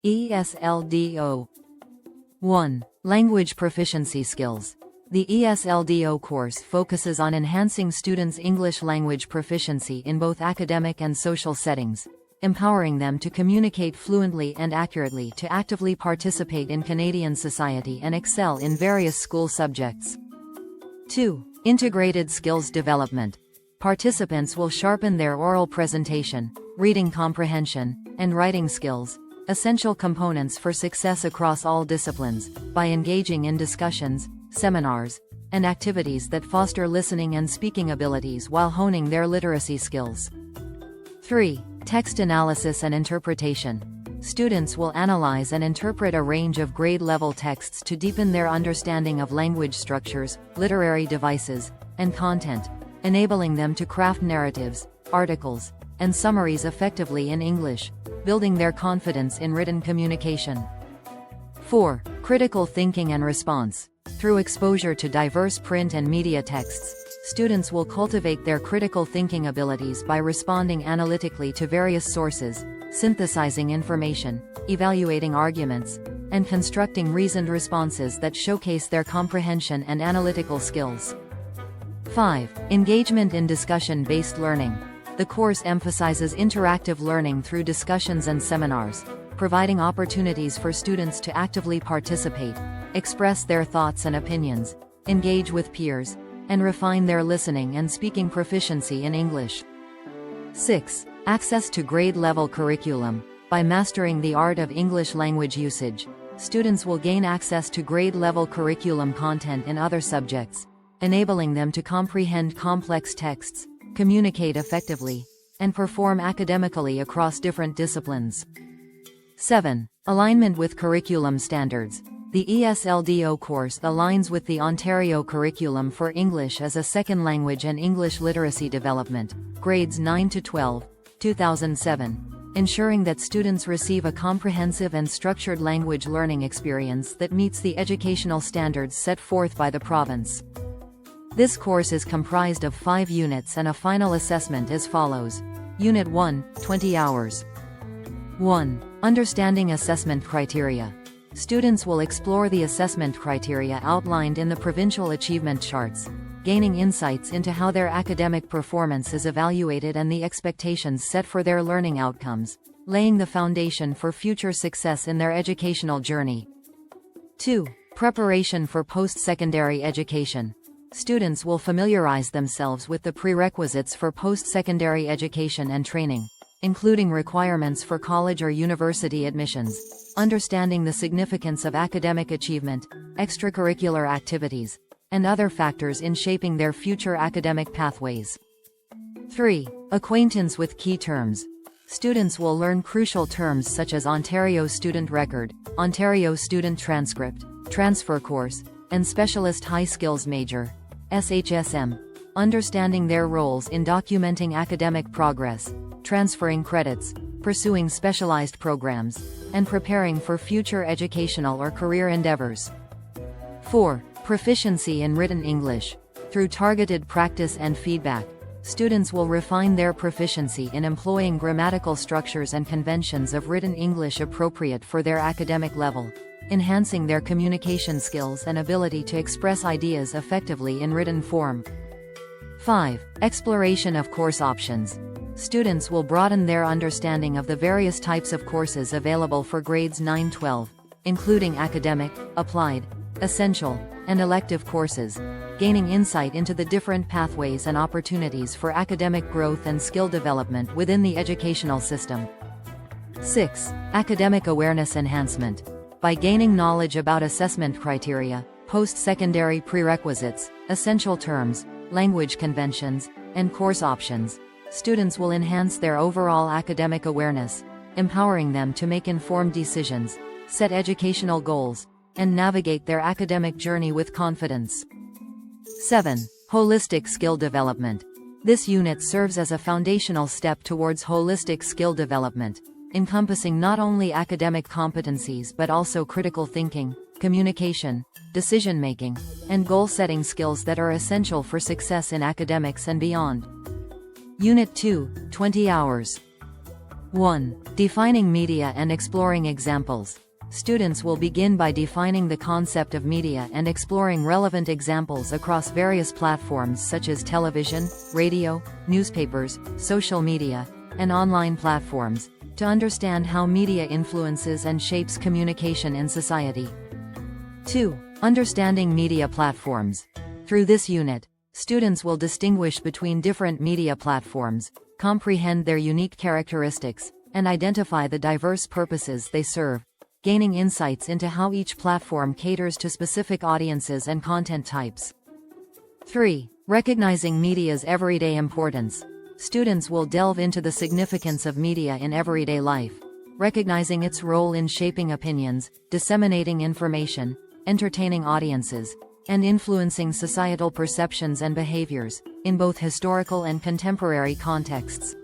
Esldo. 1. Language Proficiency Skills. The Esldo course focuses on enhancing students' English language proficiency in both academic and social settings, empowering them to communicate fluently and accurately, to actively participate in Canadian society and excel in various school subjects. 2. Integrated Skills Development. Participants will sharpen their oral presentation, reading comprehension, and writing skills, essential components for success across all disciplines, by engaging in discussions, seminars, and activities that foster listening and speaking abilities while honing their literacy skills. 3. Text Analysis and Interpretation. Students will analyze and interpret a range of grade-level texts to deepen their understanding of language structures, literary devices, and content, enabling them to craft narratives, articles, and summaries effectively in English, building their confidence in written communication. 4. Critical Thinking and Response. Through exposure to diverse print and media texts, students will cultivate their critical thinking abilities by responding analytically to various sources, synthesizing information, evaluating arguments, and constructing reasoned responses that showcase their comprehension and analytical skills. 5. Engagement in discussion-based learning. The course emphasizes interactive learning through discussions and seminars, providing opportunities for students to actively participate, express their thoughts and opinions, engage with peers, and refine their listening and speaking proficiency in English. 6. Access to grade-level curriculum. By mastering the art of English language usage, students will gain access to grade-level curriculum content in other subjects, enabling them to comprehend complex texts, communicate effectively, and perform academically across different disciplines. 7. Alignment with curriculum standards. The Esldo course aligns with the Ontario Curriculum for English as a Second Language and English Literacy Development, grades 9 to 12, 2007, ensuring that students receive a comprehensive and structured language learning experience that meets the educational standards set forth by the province. This course is comprised of 5 units and a final assessment as follows. Unit 1, 20 hours. 1. Understanding assessment criteria. Students will explore the assessment criteria outlined in the provincial achievement charts, gaining insights into how their academic performance is evaluated and the expectations set for their learning outcomes, laying the foundation for future success in their educational journey. 2. Preparation for post-secondary education. Students will familiarize themselves with the prerequisites for post-secondary education and training, including requirements for college or university admissions, understanding the significance of academic achievement, extracurricular activities, and other factors in shaping their future academic pathways. 3. Acquaintance with key terms. Students will learn crucial terms such as Ontario Student Record, Ontario Student Transcript, Transfer Course, and Specialist High Skills Major, SHSM, understanding their roles in documenting academic progress, transferring credits, pursuing specialized programs, and preparing for future educational or career endeavors. 4. Proficiency in written English. Through targeted practice and feedback, students will refine their proficiency in employing grammatical structures and conventions of written English appropriate for their academic level, enhancing their communication skills and ability to express ideas effectively in written form. 5. Exploration of course options. Students will broaden their understanding of the various types of courses available for grades 9-12, including academic, applied, essential, and elective courses, gaining insight into the different pathways and opportunities for academic growth and skill development within the educational system. 6. Academic awareness enhancement. By gaining knowledge about assessment criteria, post-secondary prerequisites, essential terms, language conventions, and course options, students will enhance their overall academic awareness, empowering them to make informed decisions, set educational goals, and navigate their academic journey with confidence. 7. Holistic skill development. This unit serves as a foundational step towards holistic skill development, encompassing not only academic competencies but also critical thinking, communication, decision-making, and goal-setting skills that are essential for success in academics and beyond. Unit 2, 20 hours. 1. Defining media and exploring examples. Students will begin by defining the concept of media and exploring relevant examples across various platforms such as television, radio, newspapers, social media, and online platforms, to understand how media influences and shapes communication in society. 2. Understanding media platforms. Through this unit, students will distinguish between different media platforms, comprehend their unique characteristics, and identify the diverse purposes they serve, gaining insights into how each platform caters to specific audiences and content types. 3. Recognizing media's everyday importance. Students will delve into the significance of media in everyday life, recognizing its role in shaping opinions, disseminating information, entertaining audiences, and influencing societal perceptions and behaviors, in both historical and contemporary contexts.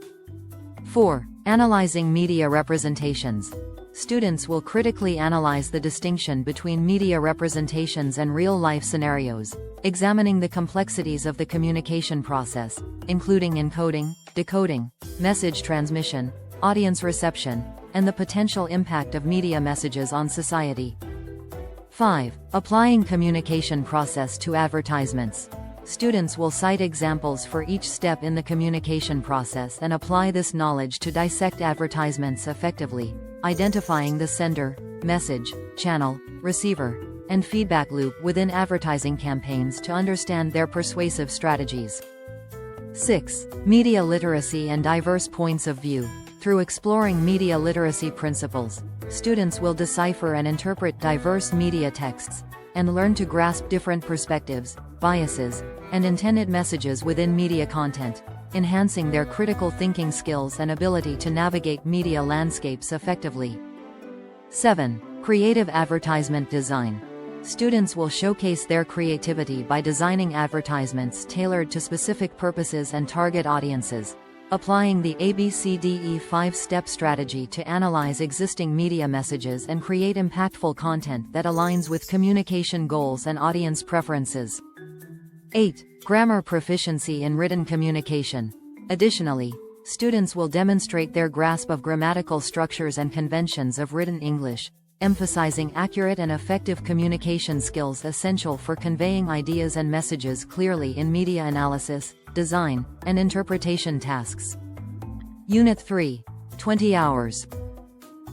4. Analyzing media representations. Students will critically analyze the distinction between media representations and real-life scenarios, examining the complexities of the communication process, including encoding, decoding, message transmission, audience reception, and the potential impact of media messages on society. 5. Applying communication process to advertisements. Students will cite examples for each step in the communication process and apply this knowledge to dissect advertisements effectively, identifying the sender, message, channel, receiver, and feedback loop within advertising campaigns to understand their persuasive strategies. 6. Media literacy and diverse points of view. Through exploring media literacy principles, students will decipher and interpret diverse media texts, and learn to grasp different perspectives, biases, and intended messages within media content, enhancing their critical thinking skills and ability to navigate media landscapes effectively. 7. Creative advertisement design. Students will showcase their creativity by designing advertisements tailored to specific purposes and target audiences, applying the ABCDE 5-step strategy to analyze existing media messages and create impactful content that aligns with communication goals and audience preferences. 8. Grammar proficiency in written communication. Additionally, students will demonstrate their grasp of grammatical structures and conventions of written English, emphasizing accurate and effective communication skills essential for conveying ideas and messages clearly in media analysis, design, and interpretation tasks. Unit 3. 20 hours.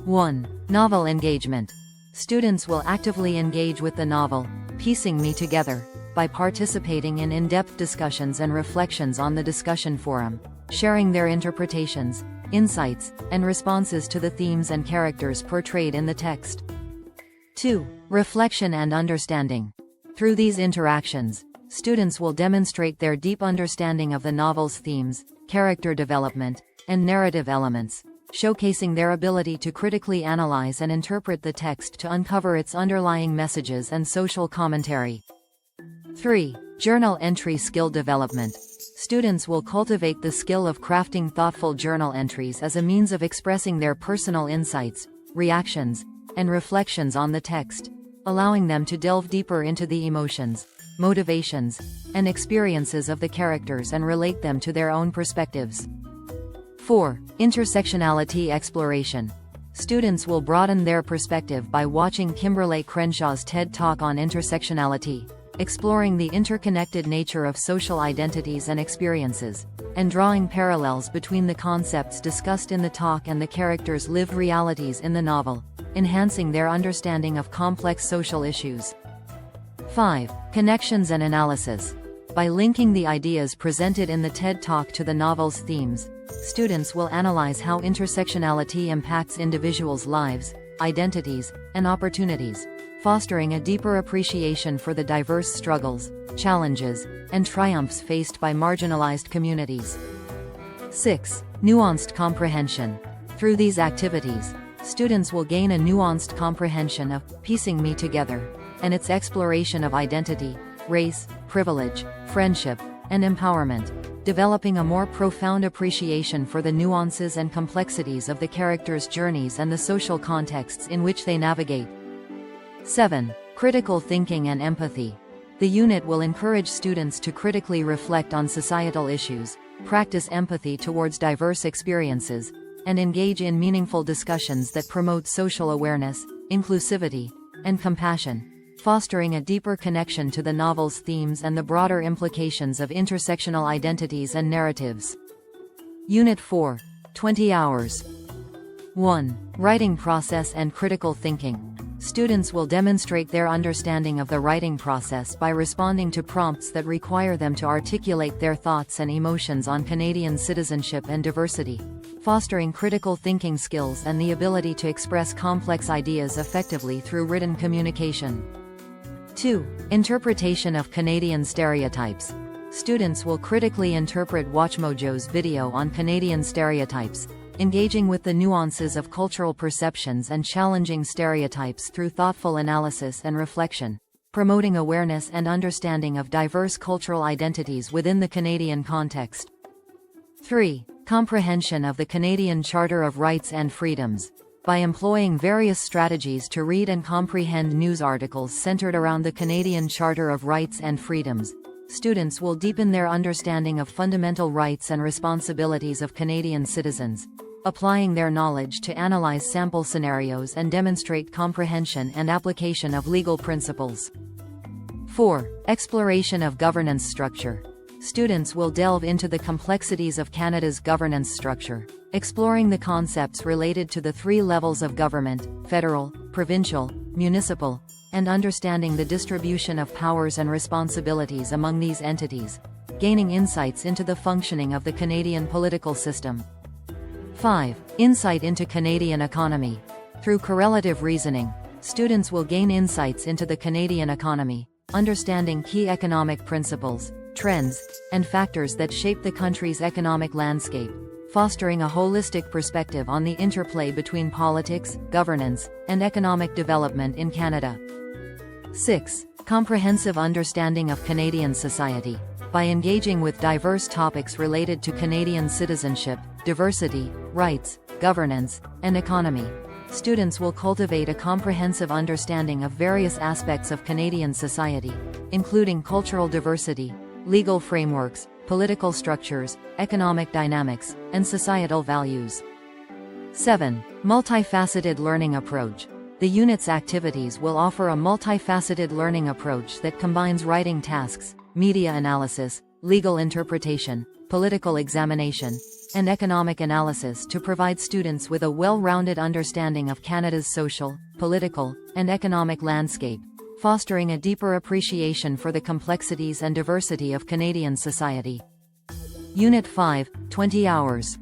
1. Novel engagement. Students will actively engage with the novel, Piecing Me Together, by participating in in-depth discussions and reflections on the discussion forum, sharing their interpretations, insights, and responses to the themes and characters portrayed in the text. 2. Reflection and understanding. Through these interactions, students will demonstrate their deep understanding of the novel's themes, character development, and narrative elements, showcasing their ability to critically analyze and interpret the text to uncover its underlying messages and social commentary. 3. Journal entry skill development. Students will cultivate the skill of crafting thoughtful journal entries as a means of expressing their personal insights, reactions, and reflections on the text, allowing them to delve deeper into the emotions, motivations, and experiences of the characters and relate them to their own perspectives. 4. Intersectionality exploration. Students will broaden their perspective by watching Kimberlé Crenshaw's TED Talk on intersectionality, exploring the interconnected nature of social identities and experiences, and drawing parallels between the concepts discussed in the talk and the characters' lived realities in the novel, enhancing their understanding of complex social issues. 5. Connections and analysis. By linking the ideas presented in the TED Talk to the novel's themes, students will analyze how intersectionality impacts individuals' lives, identities, and opportunities, fostering a deeper appreciation for the diverse struggles, challenges, and triumphs faced by marginalized communities. 6. Nuanced comprehension. Through these activities, students will gain a nuanced comprehension of Piecing Me Together, and its exploration of identity, race, privilege, friendship, and empowerment, developing a more profound appreciation for the nuances and complexities of the characters' journeys and the social contexts in which they navigate. 7. Critical thinking and empathy. The unit will encourage students to critically reflect on societal issues, practice empathy towards diverse experiences, and engage in meaningful discussions that promote social awareness, inclusivity, and compassion, fostering a deeper connection to the novel's themes and the broader implications of intersectional identities and narratives. Unit 4. 20 hours. 1. Writing process and critical thinking. Students will demonstrate their understanding of the writing process by responding to prompts that require them to articulate their thoughts and emotions on Canadian citizenship and diversity, fostering critical thinking skills and the ability to express complex ideas effectively through written communication. 2. Interpretation of Canadian stereotypes. Students will critically interpret WatchMojo's video on Canadian stereotypes, engaging with the nuances of cultural perceptions and challenging stereotypes through thoughtful analysis and reflection, promoting awareness and understanding of diverse cultural identities within the Canadian context. 3. Comprehension of the Canadian Charter of Rights and Freedoms. By employing various strategies to read and comprehend news articles centered around the Canadian Charter of Rights and Freedoms, students will deepen their understanding of fundamental rights and responsibilities of Canadian citizens, applying their knowledge to analyze sample scenarios and demonstrate comprehension and application of legal principles. 4. Exploration of governance structure. Students will delve into the complexities of Canada's governance structure, exploring the concepts related to the 3 levels of government: federal, provincial, municipal, and understanding the distribution of powers and responsibilities among these entities, gaining insights into the functioning of the Canadian political system. 5. Insight into Canadian economy. Through correlative reasoning, students will gain insights into the Canadian economy, understanding key economic principles, trends, and factors that shape the country's economic landscape, fostering a holistic perspective on the interplay between politics, governance, and economic development in Canada. 6. Comprehensive understanding of Canadian society. By engaging with diverse topics related to Canadian citizenship, diversity, rights, governance, and economy, students will cultivate a comprehensive understanding of various aspects of Canadian society, including cultural diversity, legal frameworks, political structures, economic dynamics, and societal values. 7. Multifaceted learning approach. The unit's activities will offer a multifaceted learning approach that combines writing tasks, media analysis, legal interpretation, political examination, and economic analysis to provide students with a well-rounded understanding of Canada's social, political, and economic landscape, fostering a deeper appreciation for the complexities and diversity of Canadian society. Unit 5, 20 hours.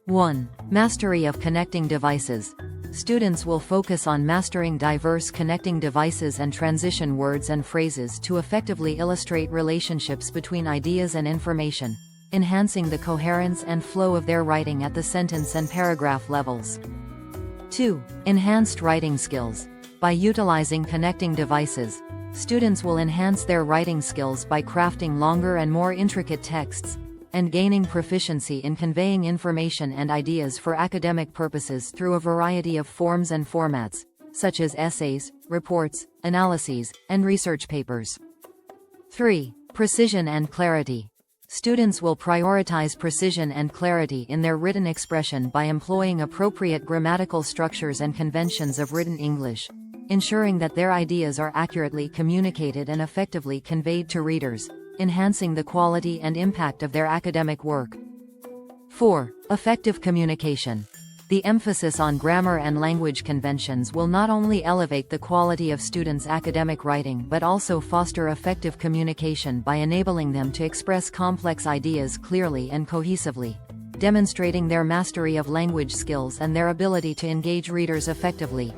1. Mastery of connecting devices. Students will focus on mastering diverse connecting devices and transition words and phrases to effectively illustrate relationships between ideas and information, enhancing the coherence and flow of their writing at the sentence and paragraph levels. 2. Enhanced writing skills. By utilizing connecting devices, students will enhance their writing skills by crafting longer and more intricate texts, and gaining proficiency in conveying information and ideas for academic purposes through a variety of forms and formats, such as essays, reports, analyses, and research papers. 3. Precision and clarity. Students will prioritize precision and clarity in their written expression by employing appropriate grammatical structures and conventions of written English, ensuring that their ideas are accurately communicated and effectively conveyed to readers, enhancing the quality and impact of their academic work. 4. Effective communication. The emphasis on grammar and language conventions will not only elevate the quality of students' academic writing but also foster effective communication by enabling them to express complex ideas clearly and cohesively, demonstrating their mastery of language skills and their ability to engage readers effectively.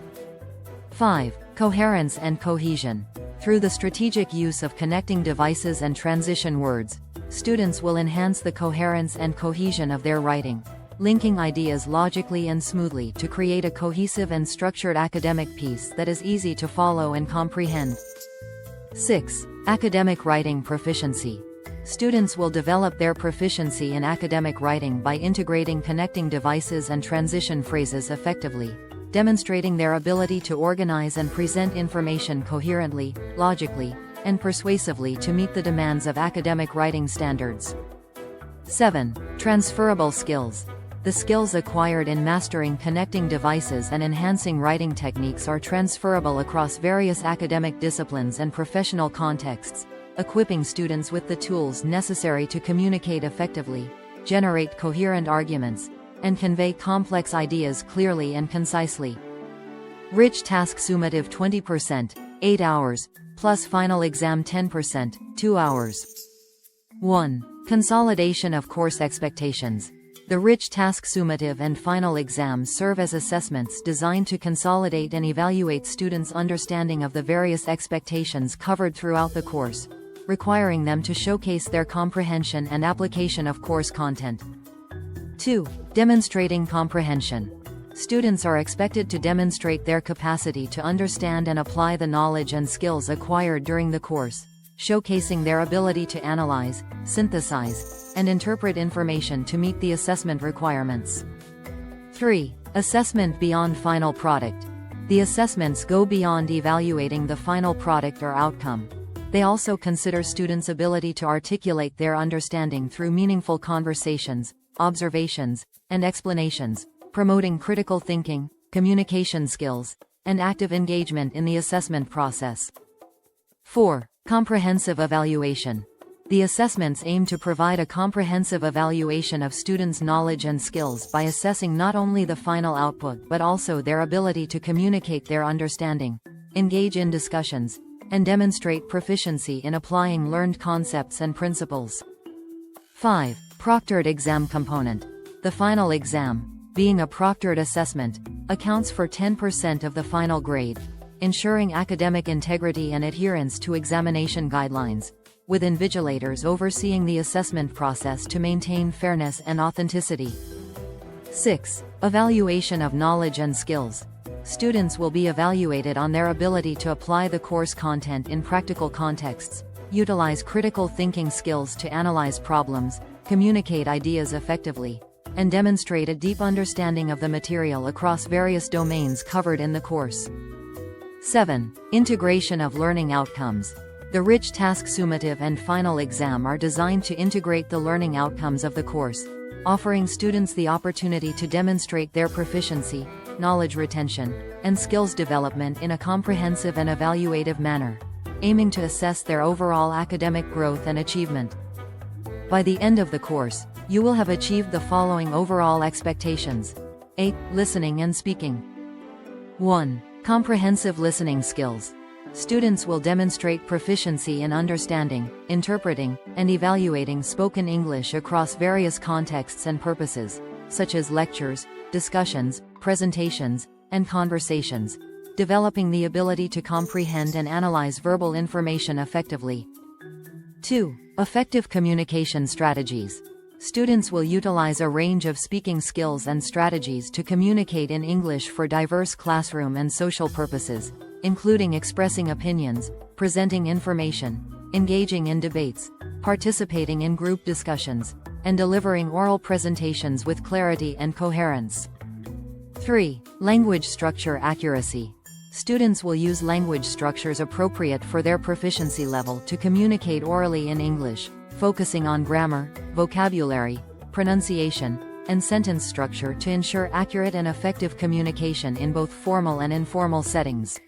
5. Coherence and cohesion. Through the strategic use of connecting devices and transition words, students will enhance the coherence and cohesion of their writing, linking ideas logically and smoothly to create a cohesive and structured academic piece that is easy to follow and comprehend. 6. Academic writing proficiency. Students will develop their proficiency in academic writing by integrating connecting devices and transition phrases effectively, demonstrating their ability to organize and present information coherently, logically, and persuasively to meet the demands of academic writing standards. 7. Transferable skills. The skills acquired in mastering connecting devices and enhancing writing techniques are transferable across various academic disciplines and professional contexts, equipping students with the tools necessary to communicate effectively, generate coherent arguments, and convey complex ideas clearly and concisely. Rich task summative 20%, 8 hours, plus final exam 10%, 2 hours. 1. Consolidation of course expectations. The rich task summative and final exams serve as assessments designed to consolidate and evaluate students' understanding of the various expectations covered throughout the course, requiring them to showcase their comprehension and application of course content. 2. Demonstrating comprehension. Students are expected to demonstrate their capacity to understand and apply the knowledge and skills acquired during the course, showcasing their ability to analyze, synthesize, and interpret information to meet the assessment requirements. 3. Assessment beyond final product. The assessments go beyond evaluating the final product or outcome. They also consider students' ability to articulate their understanding through meaningful conversations, observations, and explanations, promoting critical thinking, communication skills, and active engagement in the assessment process. 4. Comprehensive evaluation. The assessments aim to provide a comprehensive evaluation of students' knowledge and skills by assessing not only the final output but also their ability to communicate their understanding, engage in discussions, and demonstrate proficiency in applying learned concepts and principles. 5. Proctored exam component. The final exam, being a proctored assessment, accounts for 10% of the final grade, ensuring academic integrity and adherence to examination guidelines, with invigilators overseeing the assessment process to maintain fairness and authenticity. 6. Evaluation of knowledge and skills. Students will be evaluated on their ability to apply the course content in practical contexts, utilize critical thinking skills to analyze problems, communicate ideas effectively, and demonstrate a deep understanding of the material across various domains covered in the course. 7. Integration of learning outcomes. The rich task summative and final exam are designed to integrate the learning outcomes of the course, offering students the opportunity to demonstrate their proficiency, knowledge retention, and skills development in a comprehensive and evaluative manner, aiming to assess their overall academic growth and achievement. By the end of the course, you will have achieved the following overall expectations. 8. Listening and speaking. 1. Comprehensive listening skills. Students will demonstrate proficiency in understanding, interpreting, and evaluating spoken English across various contexts and purposes, such as lectures, discussions, presentations, and conversations, developing the ability to comprehend and analyze verbal information effectively. 2. Effective communication strategies. Students will utilize a range of speaking skills and strategies to communicate in English for diverse classroom and social purposes, including expressing opinions, presenting information, engaging in debates, participating in group discussions, and delivering oral presentations with clarity and coherence. 3. Language structure accuracy. Students will use language structures appropriate for their proficiency level to communicate orally in English, focusing on grammar, vocabulary, pronunciation, and sentence structure to ensure accurate and effective communication in both formal and informal settings.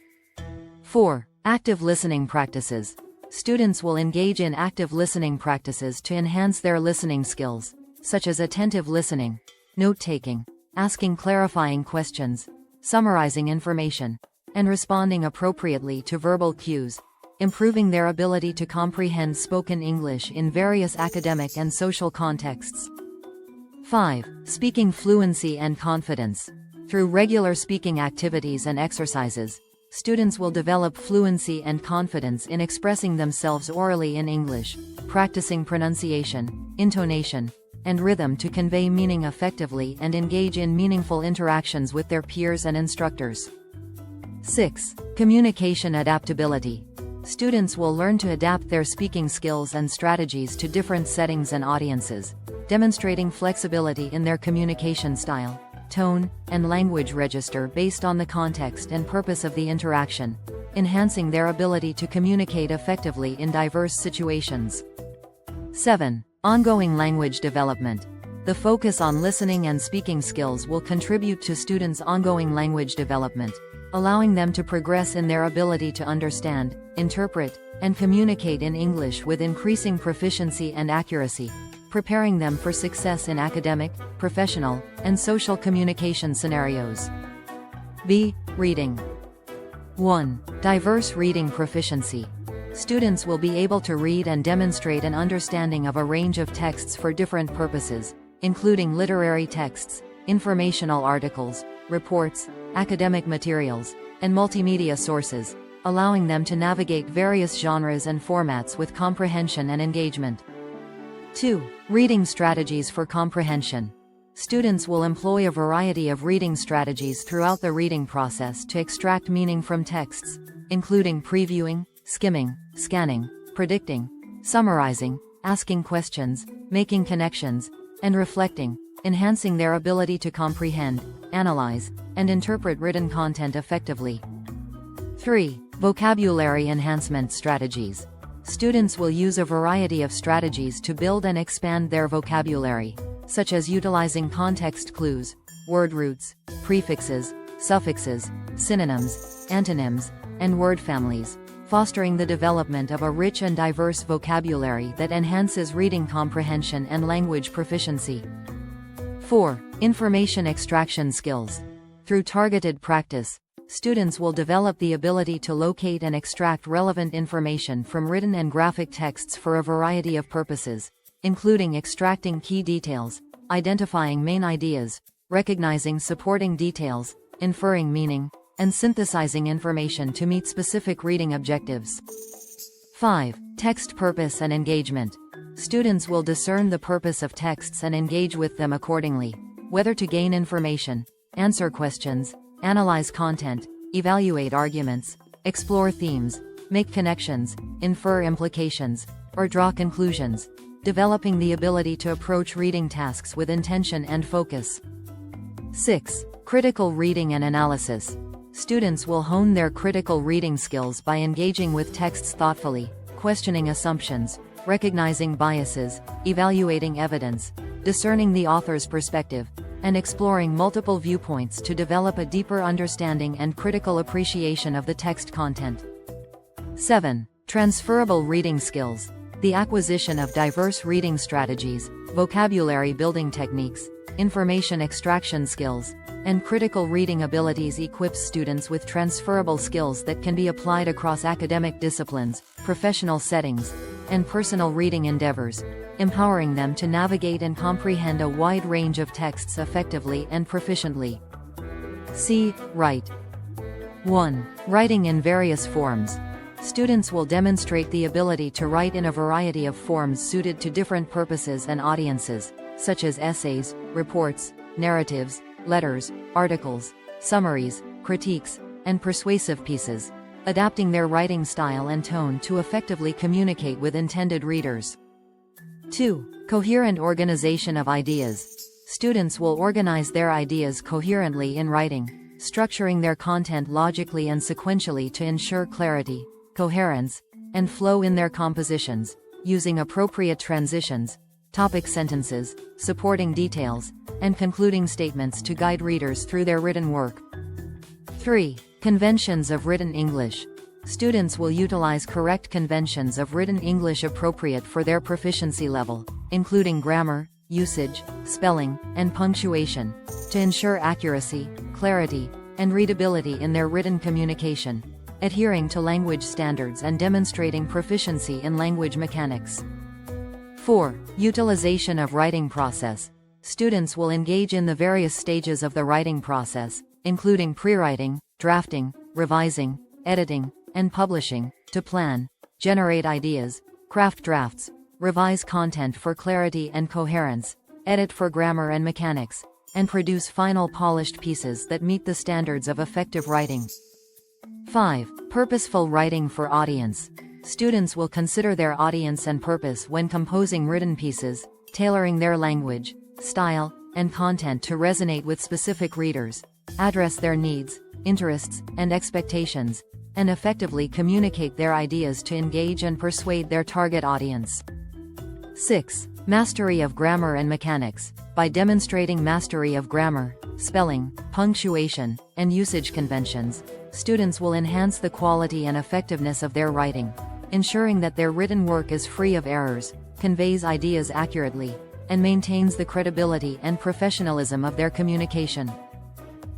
4. Active listening practices. Students will engage in active listening practices to enhance their listening skills, such as attentive listening, note-taking, asking clarifying questions, summarizing information, and responding appropriately to verbal cues, improving their ability to comprehend spoken English in various academic and social contexts. 5. Speaking fluency and confidence. Through regular speaking activities and exercises, students will develop fluency and confidence in expressing themselves orally in English, practicing pronunciation, intonation, and rhythm to convey meaning effectively and engage in meaningful interactions with their peers and instructors. 6. Communication adaptability. Students will learn to adapt their speaking skills and strategies to different settings and audiences, demonstrating flexibility in their communication style, tone, and language register based on the context and purpose of the interaction, enhancing their ability to communicate effectively in diverse situations. 7. Ongoing language development. The focus on listening and speaking skills will contribute to students' ongoing language development, allowing them to progress in their ability to understand, interpret, and communicate in English with increasing proficiency and accuracy, preparing them for success in academic, professional, and social communication scenarios. B. Reading. 1. Diverse reading proficiency. Students will be able to read and demonstrate an understanding of a range of texts for different purposes, including literary texts, informational articles, reports, academic materials, and multimedia sources, allowing them to navigate various genres and formats with comprehension and engagement. 2. Reading strategies for comprehension. Students will employ a variety of reading strategies throughout the reading process to extract meaning from texts, including previewing, skimming, scanning, predicting, summarizing, asking questions, making connections, and reflecting, enhancing their ability to comprehend, analyze, and interpret written content effectively. 3. Vocabulary enhancement strategies. Students will use a variety of strategies to build and expand their vocabulary, such as utilizing context clues, word roots, prefixes, suffixes, synonyms, antonyms, and word families, fostering the development of a rich and diverse vocabulary that enhances reading comprehension and language proficiency. 4. Information extraction skills. Through targeted practice, students will develop the ability to locate and extract relevant information from written and graphic texts for a variety of purposes, including extracting key details, identifying main ideas, recognizing supporting details, inferring meaning, and synthesizing information to meet specific reading objectives. 5. Text purpose and engagement. Students will discern the purpose of texts and engage with them accordingly, whether to gain information, answer questions, analyze content, evaluate arguments, explore themes, make connections, infer implications, or draw conclusions, developing the ability to approach reading tasks with intention and focus. 6. Critical reading and analysis. Students will hone their critical reading skills by engaging with texts thoughtfully, questioning assumptions, recognizing biases, evaluating evidence, discerning the author's perspective, and exploring multiple viewpoints to develop a deeper understanding and critical appreciation of the text content. 7. Transferable reading skills. The acquisition of diverse reading strategies, vocabulary building techniques, information extraction skills, and critical reading abilities equips students with transferable skills that can be applied across academic disciplines, professional settings, and personal reading endeavors, empowering them to navigate and comprehend a wide range of texts effectively and proficiently. C. Write. 1. Writing in various forms. Students will demonstrate the ability to write in a variety of forms suited to different purposes and audiences, such as essays, reports, narratives, letters, articles, summaries, critiques, and persuasive pieces, adapting their writing style and tone to effectively communicate with intended readers. 2. Coherent organization of ideas. Students will organize their ideas coherently in writing, structuring their content logically and sequentially to ensure clarity, coherence, and flow in their compositions, using appropriate transitions, topic sentences, supporting details, and concluding statements to guide readers through their written work. 3. Conventions of written English. Students will utilize correct conventions of written English appropriate for their proficiency level, including grammar, usage, spelling, and punctuation, to ensure accuracy, clarity, and readability in their written communication, adhering to language standards and demonstrating proficiency in language mechanics. 4. Utilization of writing process. Students will engage in the various stages of the writing process, including pre-writing, drafting, revising, editing, and publishing, to plan, generate ideas, craft drafts, revise content for clarity and coherence, edit for grammar and mechanics, and produce final polished pieces that meet the standards of effective writing. 5. Purposeful writing for audience. Students will consider their audience and purpose when composing written pieces, tailoring their language, style, and content to resonate with specific readers, address their needs, interests, and expectations, and effectively communicate their ideas to engage and persuade their target audience. 6. Mastery of grammar and mechanics. By demonstrating mastery of grammar, spelling, punctuation, and usage conventions, students will enhance the quality and effectiveness of their writing, ensuring that their written work is free of errors, conveys ideas accurately, and maintains the credibility and professionalism of their communication.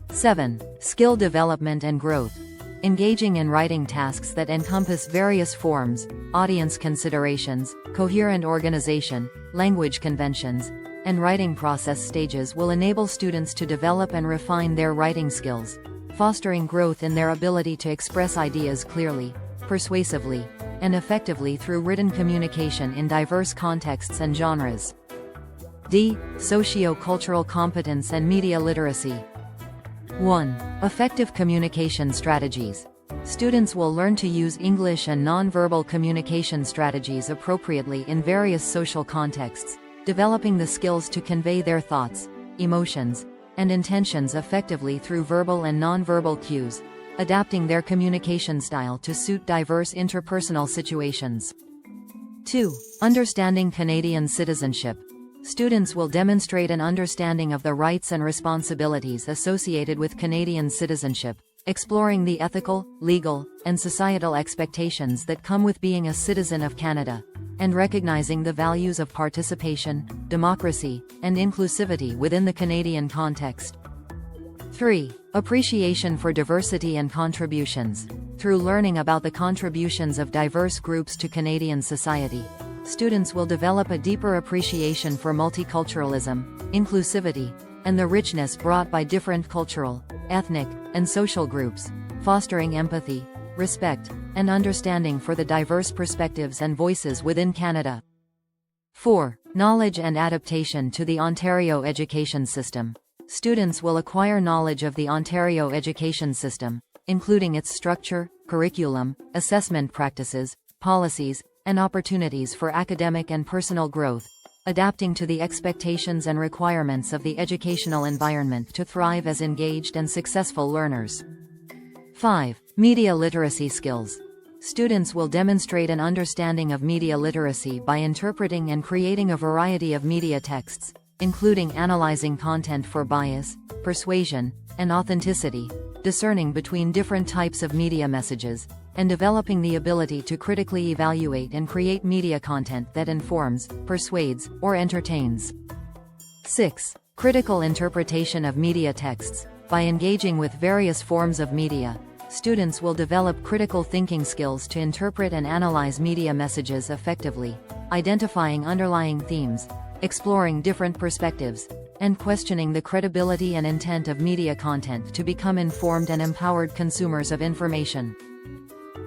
7. Skill development and growth. Engaging in writing tasks that encompass various forms, audience considerations, coherent organization, language conventions, and writing process stages will enable students to develop and refine their writing skills, fostering growth in their ability to express ideas clearly, persuasively, and effectively through written communication in diverse contexts and genres. D. Socio-cultural competence and media literacy. 1. Effective communication strategies. Students will learn to use English and non-verbal communication strategies appropriately in various social contexts, developing the skills to convey their thoughts, emotions, and intentions effectively through verbal and non-verbal cues, adapting their communication style to suit diverse interpersonal situations. 2. Understanding Canadian citizenship. Students will demonstrate an understanding of the rights and responsibilities associated with Canadian citizenship, exploring the ethical, legal, and societal expectations that come with being a citizen of Canada, and recognizing the values of participation, democracy, and inclusivity within the Canadian context. 3. Appreciation for diversity and contributions. Through learning about the contributions of diverse groups to Canadian society, students will develop a deeper appreciation for multiculturalism, inclusivity, and the richness brought by different cultural, ethnic, and social groups, fostering empathy, respect, and understanding for the diverse perspectives and voices within Canada. 4. Knowledge and adaptation to the Ontario education system. Students will acquire knowledge of the Ontario education system, including its structure, curriculum, assessment practices, policies, and opportunities for academic and personal growth, adapting to the expectations and requirements of the educational environment to thrive as engaged and successful learners. 5. Media literacy skills. Students will demonstrate an understanding of media literacy by interpreting and creating a variety of media texts, including analyzing content for bias, persuasion, and authenticity, discerning between different types of media messages, and developing the ability to critically evaluate and create media content that informs, persuades, or entertains. 6. Critical interpretation of media texts. By engaging with various forms of media, students will develop critical thinking skills to interpret and analyze media messages effectively, identifying underlying themes, exploring different perspectives, and questioning the credibility and intent of media content to become informed and empowered consumers of information.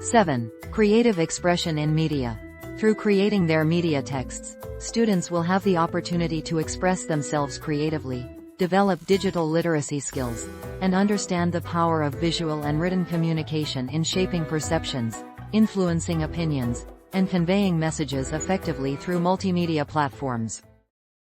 7. Creative expression in media. Through creating their media texts, students will have the opportunity to express themselves creatively, develop digital literacy skills, and understand the power of visual and written communication in shaping perceptions, influencing opinions, and conveying messages effectively through multimedia platforms.